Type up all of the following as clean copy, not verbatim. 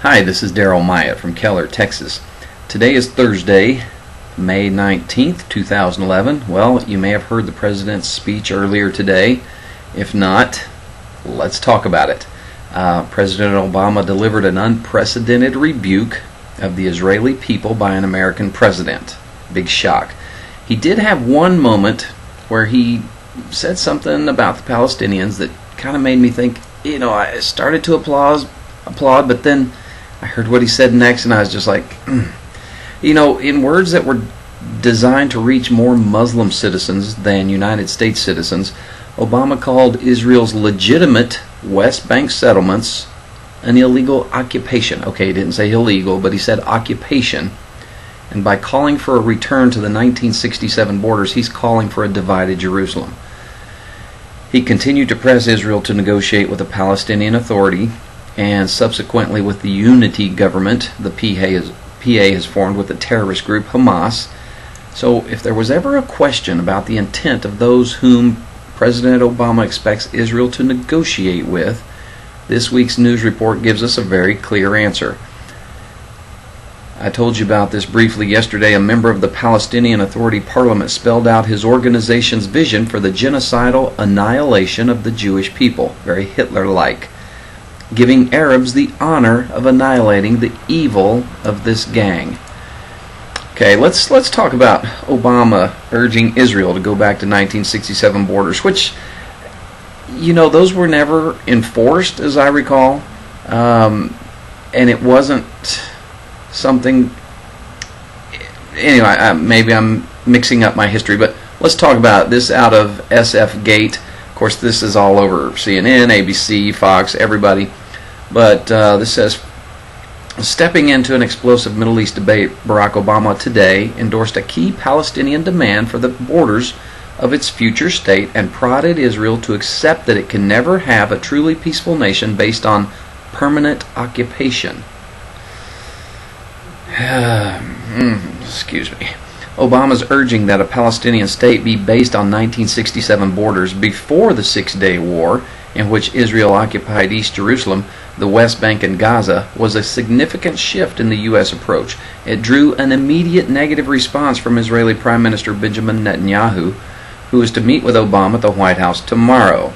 Hi, this is Daryl Myatt from Keller, Texas. Today is Thursday, May 19th, 2011. Well, you may have heard the President's speech earlier today. If not, let's talk about it. President Obama delivered an unprecedented rebuke of the Israeli people by an American president. Big shock. He did have one moment where he said something about the Palestinians that kind of made me think, I started to applaud, but then I heard what he said next and I was just like, in words that were designed to reach more Muslim citizens than United States citizens, Obama called Israel's legitimate West Bank settlements an illegal occupation. Okay, he didn't say illegal, but he said occupation. And by calling for a return to the 1967 borders, he's calling for a divided Jerusalem. He continued to press Israel to negotiate with the Palestinian Authority and subsequently with the unity government the PA has formed with the terrorist group Hamas. So if there was ever a question about the intent of those whom President Obama expects Israel to negotiate with, this week's news report gives us a very clear answer. I told you about this briefly yesterday. A member of the Palestinian Authority Parliament spelled out his organization's vision for the genocidal annihilation of the Jewish people, very Hitler-like, giving Arabs the honor of annihilating the evil of this gang. Okay, let's talk about Obama urging Israel to go back to 1967 borders, which, those were never enforced, as I recall, and it wasn't something. Anyway, maybe I'm mixing up my history, but let's talk about this out of SF Gate. Of course, this is all over CNN, ABC, Fox, everybody. But this says, stepping into an explosive Middle East debate, Barack Obama today endorsed a key Palestinian demand for the borders of its future state and prodded Israel to accept that it can never have a truly peaceful nation based on permanent occupation. Excuse me. Obama's urging that a Palestinian state be based on 1967 borders before the Six-Day War, in which Israel occupied East Jerusalem, the West Bank, and Gaza, was a significant shift in the U.S. approach. It drew an immediate negative response from Israeli Prime Minister Benjamin Netanyahu, who is to meet with Obama at the White House tomorrow.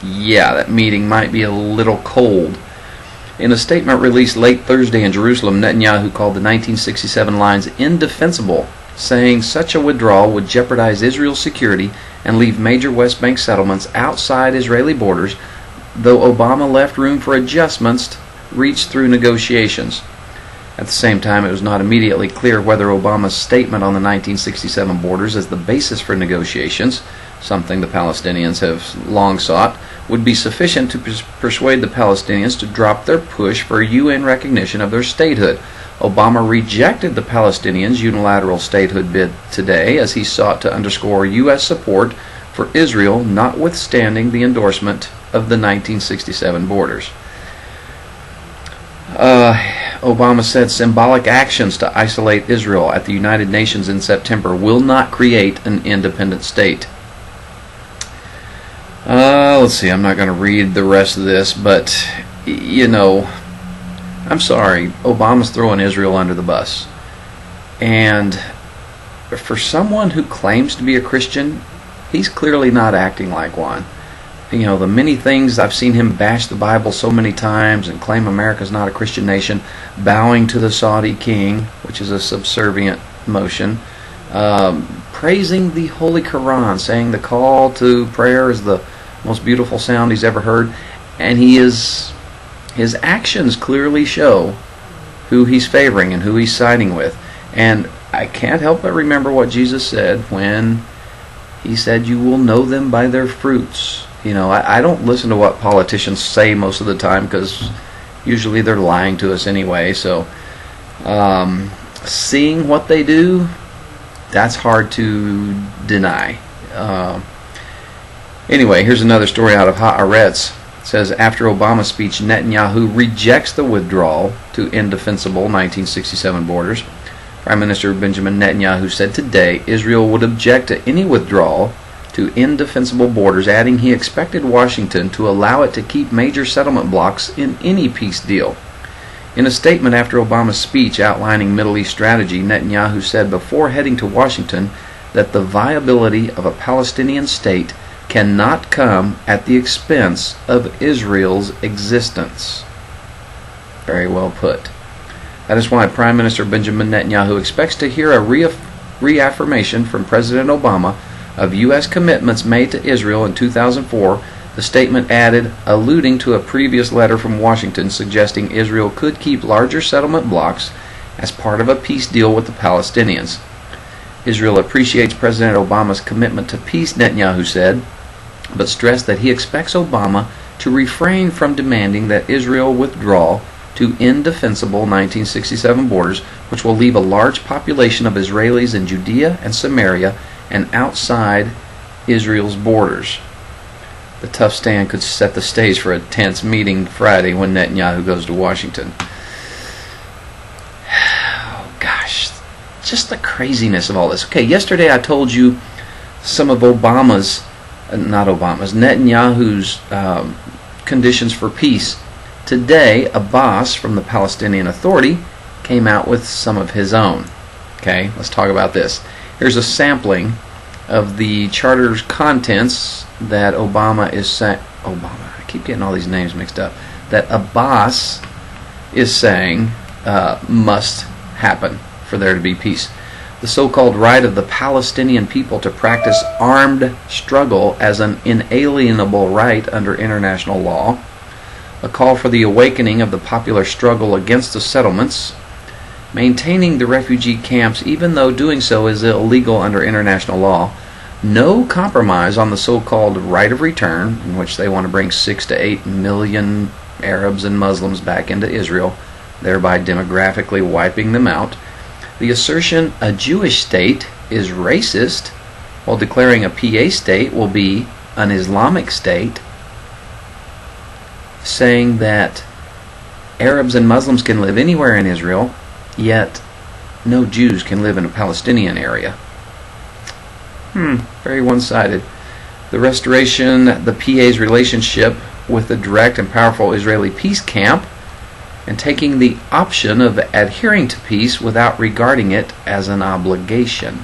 Yeah, that meeting might be a little cold. In a statement released late Thursday in Jerusalem, Netanyahu called the 1967 lines indefensible, saying such a withdrawal would jeopardize Israel's security and leave major West Bank settlements outside Israeli borders, though Obama left room for adjustments reached through negotiations. At the same time, it was not immediately clear whether Obama's statement on the 1967 borders as the basis for negotiations, something the Palestinians have long sought, would be sufficient to persuade the Palestinians to drop their push for UN recognition of their statehood. Obama rejected the Palestinians' unilateral statehood bid today as he sought to underscore U.S. support for Israel notwithstanding the endorsement of the 1967 borders. Obama said symbolic actions to isolate Israel at the United Nations in September will not create an independent state. Let's see, I'm not going to read the rest of this, but, I'm sorry, Obama's throwing Israel under the bus. And for someone who claims to be a Christian, he's clearly not acting like one. The many things I've seen him bash the Bible so many times and claim America's not a Christian nation, bowing to the Saudi king, which is a subservient motion, praising the Holy Quran, saying the call to prayer is the most beautiful sound he's ever heard, and his actions clearly show who he's favoring and who he's siding with. And I can't help but remember what Jesus said when he said, "You will know them by their fruits." I don't listen to what politicians say most of the time because usually they're lying to us anyway. So seeing what they do, that's hard to deny. Anyway, here's another story out of Haaretz. It says, after Obama's speech, Netanyahu rejects the withdrawal to indefensible 1967 borders. Prime Minister Benjamin Netanyahu said today Israel would object to any withdrawal to indefensible borders, adding he expected Washington to allow it to keep major settlement blocks in any peace deal. In a statement after Obama's speech outlining Middle East strategy, Netanyahu said before heading to Washington that the viability of a Palestinian state cannot come at the expense of Israel's existence. Very well put. That is why Prime Minister Benjamin Netanyahu expects to hear a reaffirmation from President Obama of U.S. commitments made to Israel in 2004. The statement added, alluding to a previous letter from Washington suggesting Israel could keep larger settlement blocks as part of a peace deal with the Palestinians. Israel appreciates President Obama's commitment to peace, Netanyahu said, but stressed that he expects Obama to refrain from demanding that Israel withdraw to indefensible 1967 borders, which will leave a large population of Israelis in Judea and Samaria and outside Israel's borders. The tough stand could set the stage for a tense meeting Friday when Netanyahu goes to Washington. Oh, gosh. Just the craziness of all this. Okay, yesterday I told you some of Netanyahu's conditions for peace. Today, Abbas from the Palestinian Authority came out with some of his own. Okay, let's talk about this. Here's a sampling of the charter's contents that I keep getting all these names mixed up, that Abbas is saying must happen for there to be peace. The so-called right of the Palestinian people to practice armed struggle as an inalienable right under international law, a call for the awakening of the popular struggle against the settlements, maintaining the refugee camps even though doing so is illegal under international law, no compromise on the so-called right of return, in which they want to bring 6 to 8 million Arabs and Muslims back into Israel, thereby demographically wiping them out, the assertion a Jewish state is racist, while declaring a PA state will be an Islamic state, saying that Arabs and Muslims can live anywhere in Israel, yet no Jews can live in a Palestinian area. Very one-sided. The restoration, the PA's relationship with the direct and powerful Israeli peace camp, and taking the option of adhering to peace without regarding it as an obligation.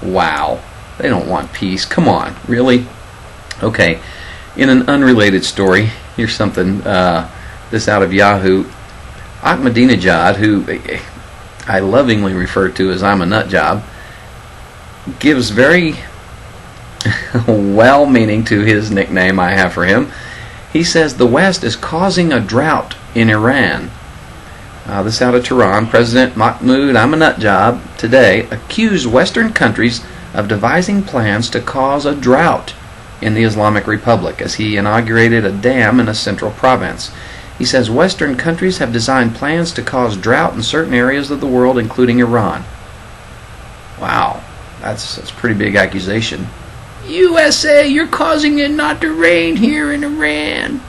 Wow. They don't want peace. Come on. Really? Okay. In an unrelated story, here's something, this out of Yahoo. Ahmadinejad, who I lovingly refer to as I'm a nut job, gives very well-meaning to his nickname I have for him. He says the West is causing a drought in Iran. This out of Tehran. President Mahmoud Ahmadinejad today accused Western countries of devising plans to cause a drought in the Islamic Republic as he inaugurated a dam in a central province. He says Western countries have designed plans to cause drought in certain areas of the world, including Iran. Wow. That's a pretty big accusation. USA, you're causing it not to rain here in Iran.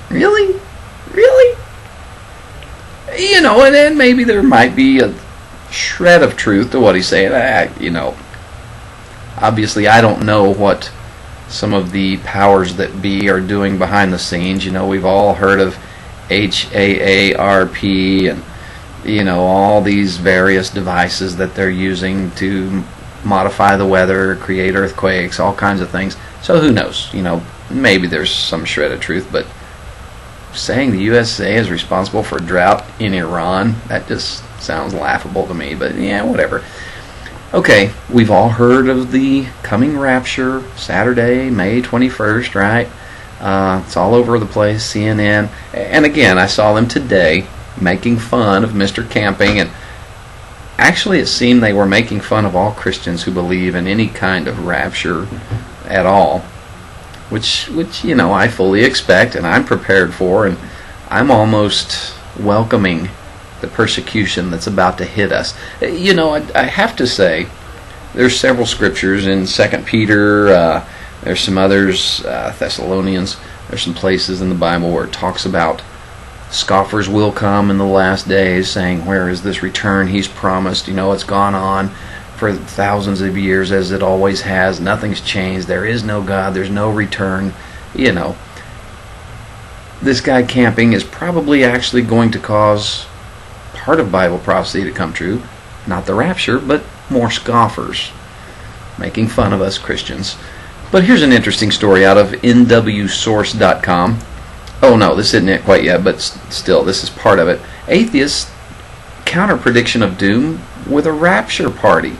Really? Really? You know, and then maybe there might be a shred of truth to what he's saying. Obviously I don't know what some of the powers that be are doing behind the scenes. We've all heard of HAARP and, all these various devices that they're using to modify the weather, create earthquakes, all kinds of things. So who knows? Maybe there's some shred of truth, but saying the USA is responsible for a drought in Iran, that just sounds laughable to me, but yeah, whatever. Okay, we've all heard of the coming rapture, Saturday, May 21st, right? It's all over the place, CNN. And again, I saw them today making fun of Mr. Camping, and actually it seemed they were making fun of all Christians who believe in any kind of rapture at all, which I fully expect and I'm prepared for, and I'm almost welcoming the persecution that's about to hit us. I have to say, there's several scriptures in 2 Peter, there's some others, Thessalonians, there's some places in the Bible where it talks about scoffers will come in the last days, saying, where is this return he's promised? It's gone on for thousands of years as it always has. Nothing's changed. There is no God. There's no return. this guy camping is probably actually going to cause part of Bible prophecy to come true. Not the rapture, but more scoffers making fun of us Christians. But here's an interesting story out of nwsource.com. Oh no, this isn't it quite yet, but still, this is part of it. Atheists counter prediction of doom with a rapture party.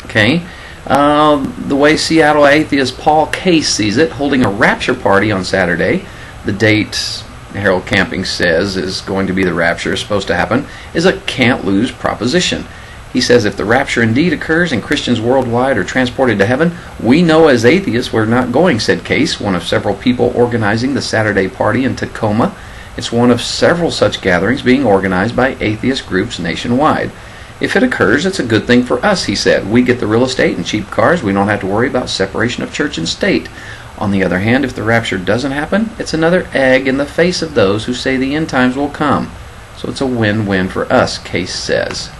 Okay, the way Seattle atheist Paul Case sees it, holding a rapture party on Saturday. The date Harold Camping says is going to be the rapture, is supposed to happen, is a can't-lose proposition. He says if the rapture indeed occurs and Christians worldwide are transported to heaven, we know as atheists we're not going, said Case, one of several people organizing the Saturday party in Tacoma. It's one of several such gatherings being organized by atheist groups nationwide. If it occurs, it's a good thing for us, he said. We get the real estate and cheap cars. We don't have to worry about separation of church and state. On the other hand, if the rapture doesn't happen, it's another egg in the face of those who say the end times will come. So it's a win-win for us, Case says.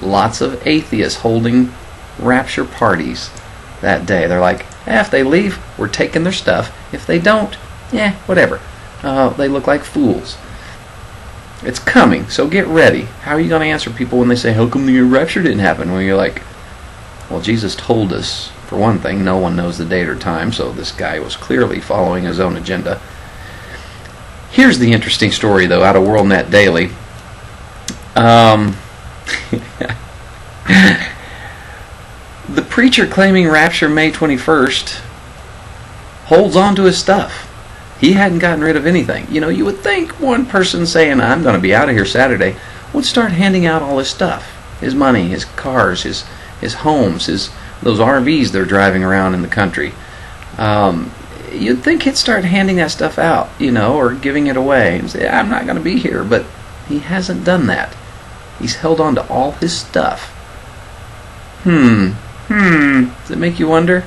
Lots of atheists holding rapture parties that day. They're like, if they leave, we're taking their stuff. If they don't, whatever. They look like fools. It's coming, so get ready. How are you going to answer people when they say, how come the rapture didn't happen? When you're like, well, Jesus told us, for one thing, no one knows the date or time, so this guy was clearly following his own agenda. Here's the interesting story, though, out of WorldNet Daily. The preacher claiming rapture May 21st holds on to his stuff. He hadn't gotten rid of anything. You know, you would think one person saying, I'm going to be out of here Saturday, would start handing out all his stuff. His money, his cars, his homes, those RVs they're driving around in the country. You'd think he'd start handing that stuff out, or giving it away. And say, I'm not going to be here. But he hasn't done that. He's held on to all his stuff. Does it make you wonder?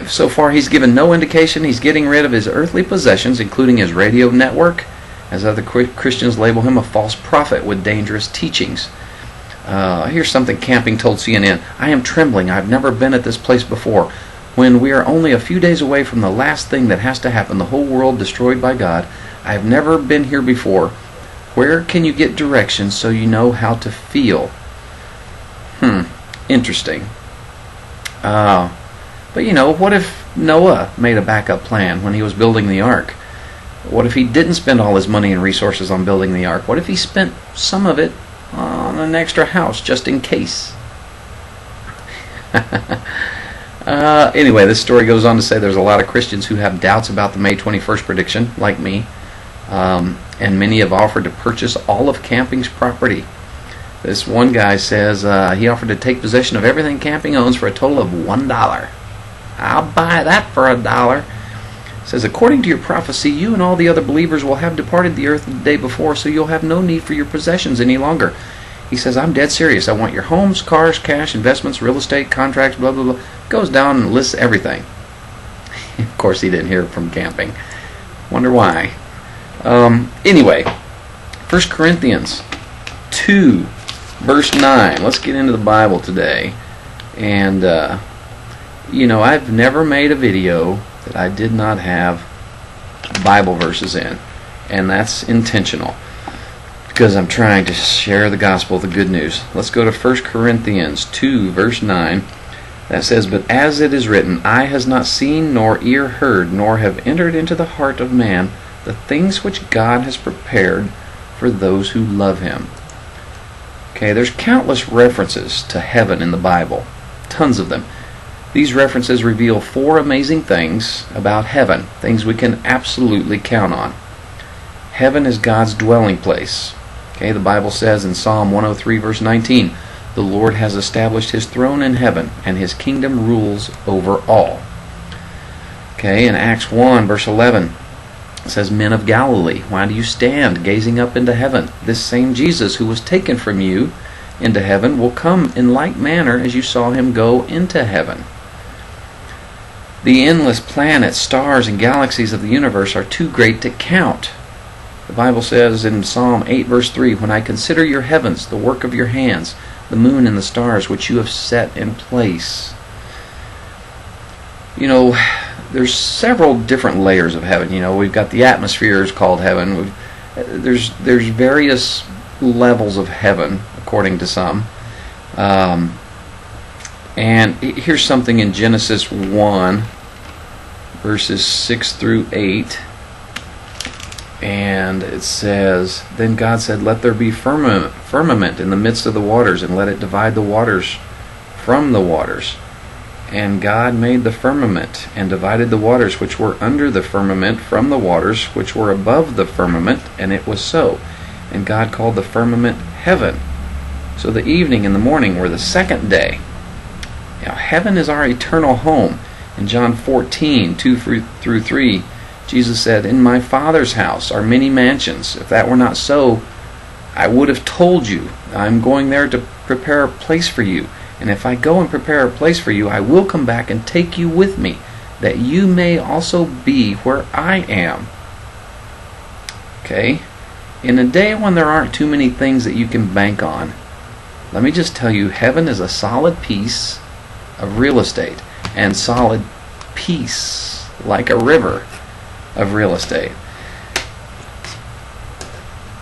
So far, he's given no indication he's getting rid of his earthly possessions, including his radio network, as other Christians label him a false prophet with dangerous teachings. Here's something Camping told CNN. I am trembling. I've never been at this place before. When we are only a few days away from the last thing that has to happen, the whole world destroyed by God, I've never been here before. Where can you get directions so you know how to feel? Interesting. But what if Noah made a backup plan when he was building the ark? What if he didn't spend all his money and resources on building the ark? What if he spent some of it on an extra house just in case? Anyway, this story goes on to say there's a lot of Christians who have doubts about the May 21st prediction, like me, and many have offered to purchase all of Camping's property. This one guy says he offered to take possession of everything Camping owns for a total of $1. I'll buy that for $1. It says, according to your prophecy, you and all the other believers will have departed the earth the day before, so you'll have no need for your possessions any longer. He says, I'm dead serious. I want your homes, cars, cash, investments, real estate, contracts, blah, blah, blah. Goes down and lists everything. Of course, he didn't hear it from Camping. Wonder why. Anyway, 1 Corinthians 2, verse 9. Let's get into the Bible today. And, I've never made a video that I did not have Bible verses in. And that's intentional, because I'm trying to share the gospel, the good news. Let's go to 1 Corinthians 2, verse 9. That says, but as it is written, eye has not seen, nor ear heard, nor have entered into the heart of man the things which God has prepared for those who love him. Okay, there's countless references to heaven in the Bible. Tons of them. These references reveal 4 amazing things about heaven, things we can absolutely count on. Heaven is God's dwelling place. Okay, the Bible says in Psalm 103, verse 19, the Lord has established his throne in heaven, and his kingdom rules over all. Okay, in Acts 1, verse 11, it says, men of Galilee, why do you stand gazing up into heaven? This same Jesus who was taken from you into heaven will come in like manner as you saw him go into heaven. The endless planets, stars, and galaxies of the universe are too great to count. The Bible says in Psalm 8, verse 3, when I consider your heavens, the work of your hands, the moon and the stars which you have set in place. there's several different layers of heaven. You know, we've got the atmosphere is called heaven. There's various levels of heaven according to some. And here's something in Genesis 1, verses 6 through 8. And it says, "Then God said, Let there be firmament in the midst of the waters, and let it divide the waters from the waters. And God made the firmament, and divided the waters which were under the firmament from the waters which were above the firmament, and it was so. And God called the firmament heaven. So the evening and the morning were the second day." Now, heaven is our eternal home. In John 14, 2 through 3, Jesus said, "In my Father's house are many mansions. If that were not so, I would have told you. I'm going there to prepare a place for you. And if I go and prepare a place for you, I will come back and take you with me, that you may also be where I am." Okay? In a day when there aren't too many things that you can bank on, let me just tell you, heaven is a solid piece of real estate, and solid peace, like a river of real estate.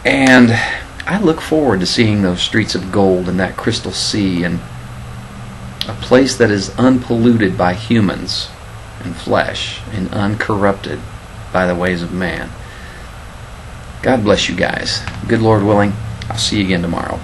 And I look forward to seeing those streets of gold and that crystal sea, and a place that is unpolluted by humans and flesh, and uncorrupted by the ways of man. God bless you guys. Good Lord willing, I'll see you again tomorrow.